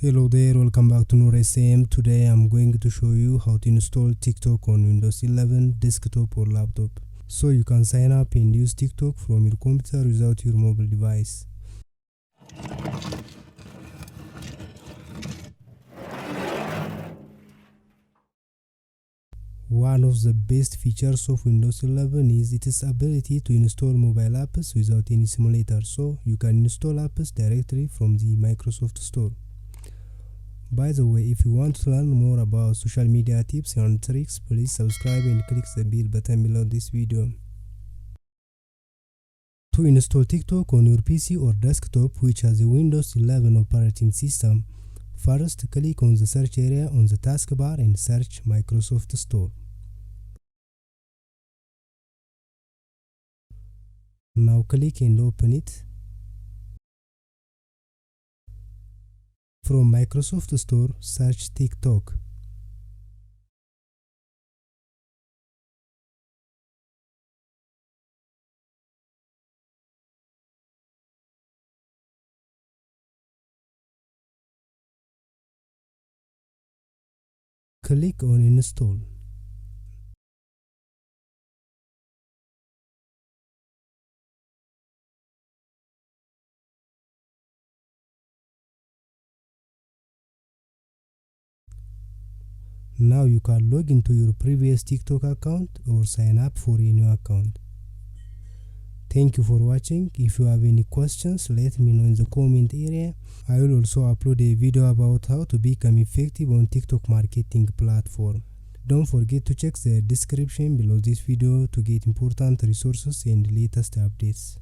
Hello there, welcome back to Noor SM. Today I'm going to show you how to install TikTok on Windows 11 desktop or laptop. So you can sign up and use TikTok from your computer without your mobile device. One of the best features of Windows 11 is its ability to install mobile apps without any simulator, so you can install apps directly from the Microsoft Store. By the way, if you want to learn more about social media tips and tricks, please subscribe and click the bell button below this video. To install TikTok on your PC or desktop which has a Windows 11 operating system, first click on the search area on the taskbar and search Microsoft Store. Now click and open it. From Microsoft Store, search TikTok. Click on Install. Now you can log into your previous TikTok account or sign up for a new account. Thank you for watching. If you have any questions, let me know in the comment area. I will also upload a video about how to become effective on TikTok marketing platform. Don't forget to check the description below this video to get important resources and latest updates.